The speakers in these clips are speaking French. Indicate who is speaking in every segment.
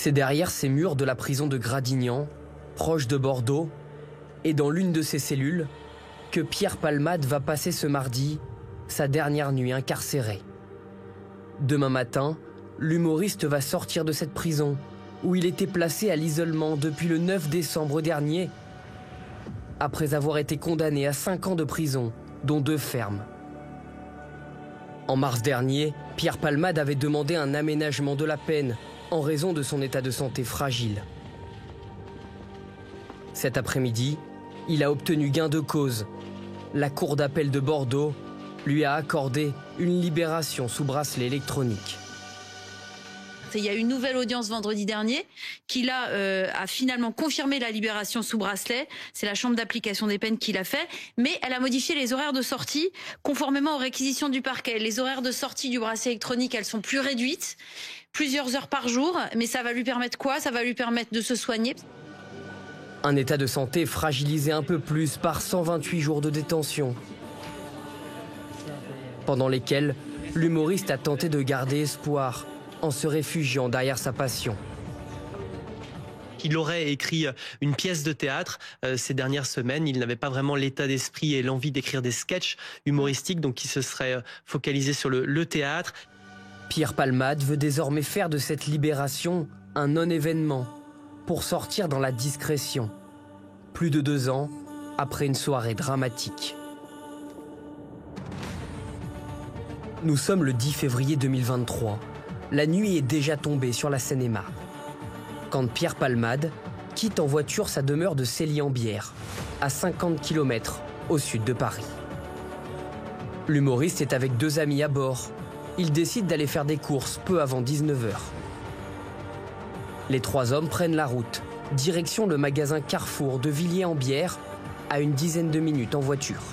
Speaker 1: C'est derrière ces murs de la prison de Gradignan, proche de Bordeaux, et dans l'une de ses cellules, que Pierre Palmade va passer ce mardi sa dernière nuit incarcéré. Demain matin, l'humoriste va sortir de cette prison où il était placé à l'isolement depuis le 9 décembre dernier, après avoir été condamné à 5 ans de prison, dont 2 fermes. En mars dernier, Pierre Palmade avait demandé un aménagement de la peine en raison de son état de santé fragile. Cet après-midi, il a obtenu gain de cause. La Cour d'appel de Bordeaux lui a accordé une libération sous bracelet électronique.
Speaker 2: Il y a eu une nouvelle audience vendredi dernier qui là a finalement confirmé la libération sous bracelet. C'est la chambre d'application des peines qui l'a fait, mais elle a modifié les horaires de sortie conformément aux réquisitions du parquet. Les horaires de sortie du bracelet électronique, elles sont plus réduites, plusieurs heures par jour, mais ça va lui permettre quoi? Ça va lui permettre de se soigner.
Speaker 1: Un état de santé fragilisé un peu plus par 128 jours de détention, pendant lesquels l'humoriste a tenté de garder espoir en se réfugiant derrière sa passion.
Speaker 3: Il aurait écrit une pièce de théâtre ces dernières semaines. Il n'avait pas vraiment l'état d'esprit et l'envie d'écrire des sketchs humoristiques, donc il se serait focalisé sur le théâtre.
Speaker 1: Pierre Palmade veut désormais faire de cette libération un non-événement pour sortir dans la discrétion, plus de 2 ans après une soirée dramatique. Nous sommes le 10 février 2023. La nuit est déjà tombée sur la Seine-et-Marne, quand Pierre Palmade quitte en voiture sa demeure de Célie-en-Bière, à 50 km au sud de Paris. L'humoriste est avec 2 amis à bord. Ils décident d'aller faire des courses peu avant 19 h. Les 3 hommes prennent la route, direction le magasin Carrefour de Villiers-en-Bière, à une dizaine de minutes en voiture.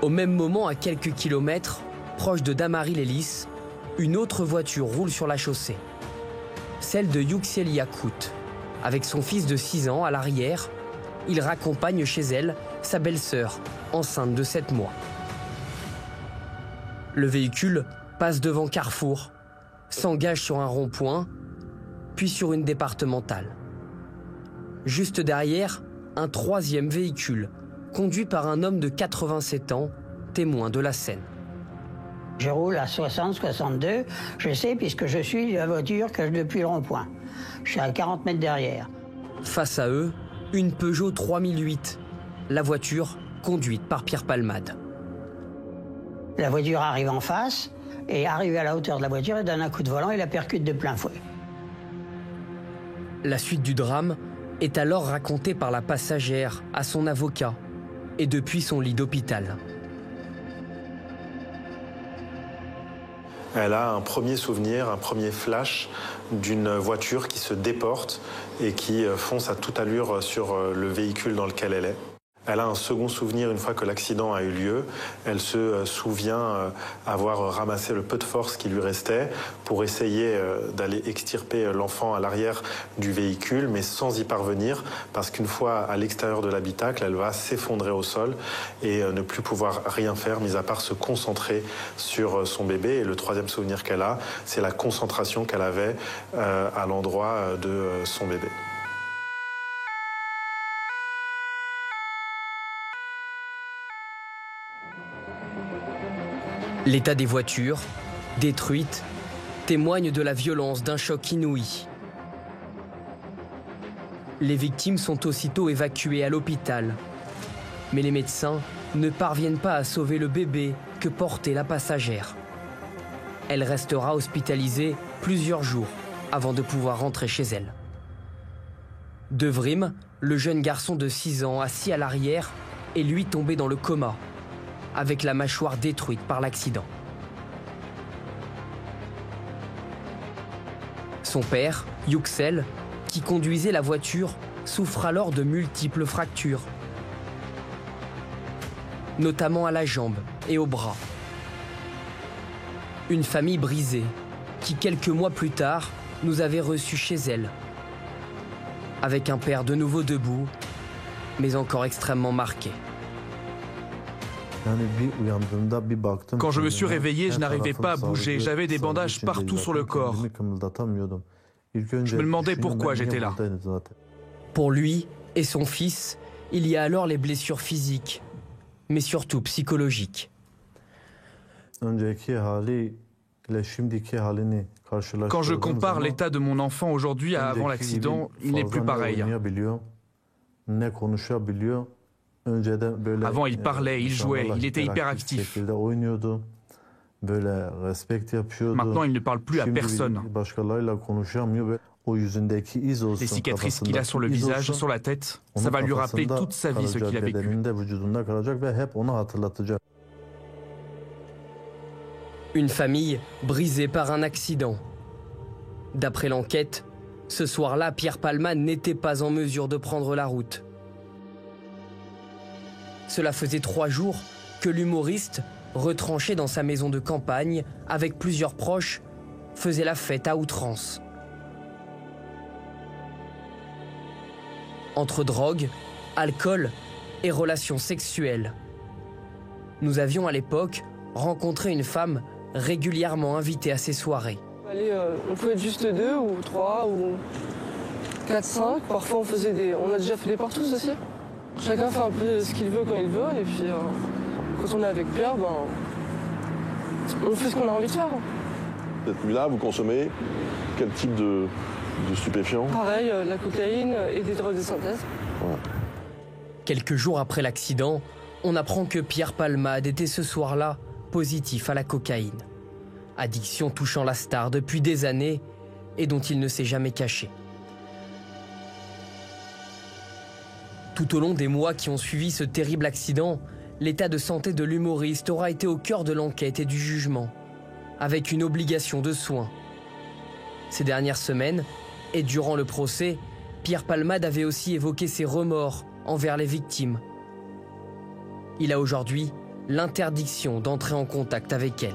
Speaker 1: Au même moment, à quelques kilomètres, proche de Damary-les-Lys, une autre voiture roule sur la chaussée. Celle de Yüksel Yakut. Avec son fils de 6 ans à l'arrière, il raccompagne chez elle sa belle-sœur, enceinte de 7 mois. Le véhicule passe devant Carrefour, s'engage sur un rond-point, puis sur une départementale. Juste derrière, un 3e véhicule, conduit par un homme de 87 ans, témoin de la scène.
Speaker 4: Je roule à 60, 62, je sais puisque je suis la voiture que depuis le rond-point. Je suis à 40 mètres derrière.
Speaker 1: Face à eux, une Peugeot 3008, la voiture conduite par Pierre Palmade.
Speaker 4: La voiture arrive en face et arrive à la hauteur de la voiture et donne un coup de volant et la percute de plein fouet.
Speaker 1: La suite du drame est alors racontée par la passagère à son avocat et depuis son lit d'hôpital.
Speaker 5: Elle a un premier souvenir, un premier flash d'une voiture qui se déporte et qui fonce à toute allure sur le véhicule dans lequel elle est. Elle a un second souvenir une fois que l'accident a eu lieu. Elle se souvient avoir ramassé le peu de force qui lui restait pour essayer d'aller extirper l'enfant à l'arrière du véhicule, mais sans y parvenir, parce qu'une fois à l'extérieur de l'habitacle, elle va s'effondrer au sol et ne plus pouvoir rien faire, mis à part se concentrer sur son bébé. Et le 3e souvenir qu'elle a, c'est la concentration qu'elle avait à l'endroit de son bébé.
Speaker 1: L'état des voitures, détruites, témoigne de la violence d'un choc inouï. Les victimes sont aussitôt évacuées à l'hôpital. Mais les médecins ne parviennent pas à sauver le bébé que portait la passagère. Elle restera hospitalisée plusieurs jours avant de pouvoir rentrer chez elle. Devrim, le jeune garçon de 6 ans assis à l'arrière, est lui tombé dans le coma, avec la mâchoire détruite par l'accident. Son père, Yüksel, qui conduisait la voiture, souffre alors de multiples fractures, notamment à la jambe et au bras. Une famille brisée, qui quelques mois plus tard, nous avait reçus chez elle, avec un père de nouveau debout, mais encore extrêmement marqué.
Speaker 6: Quand je me suis réveillé, je n'arrivais pas à bouger. J'avais des bandages partout sur le corps. Je me demandais pourquoi j'étais là.
Speaker 1: Pour lui et son fils, il y a alors les blessures physiques, mais surtout psychologiques.
Speaker 6: Quand je compare l'état de mon enfant aujourd'hui à avant l'accident, il n'est plus pareil. Avant, il parlait, il jouait, il était hyperactif. Maintenant, il ne parle plus à personne. Les cicatrices qu'il a sur le visage, sur la tête, ça va lui rappeler toute sa vie ce qu'il a vécu.
Speaker 1: Une famille brisée par un accident. D'après l'enquête, ce soir-là, Pierre Palmade n'était pas en mesure de prendre la route. Cela faisait 3 jours que l'humoriste, retranché dans sa maison de campagne avec plusieurs proches, faisait la fête à outrance. Entre drogue, alcool et relations sexuelles. Nous avions à l'époque rencontré une femme régulièrement invitée à ces soirées.
Speaker 7: Allez, on pouvait être juste 2 ou 3 ou 4, 5. Parfois on a déjà fait des partous aussi. Chacun fait un peu ce qu'il veut quand il veut. Et puis quand on est avec Pierre, on fait ce qu'on a envie de faire.
Speaker 8: Cette nuit-là, vous consommez quel type de stupéfiants? Pareil,
Speaker 7: la cocaïne et des drogues de synthèse.
Speaker 8: Ouais.
Speaker 1: Quelques jours après l'accident, on apprend que Pierre Palmade était ce soir-là positif à la cocaïne. Addiction touchant la star depuis des années et dont il ne s'est jamais caché. Tout au long des mois qui ont suivi ce terrible accident, l'état de santé de l'humoriste aura été au cœur de l'enquête et du jugement, avec une obligation de soins. Ces dernières semaines, et durant le procès, Pierre Palmade avait aussi évoqué ses remords envers les victimes. Il a aujourd'hui l'interdiction d'entrer en contact avec elles.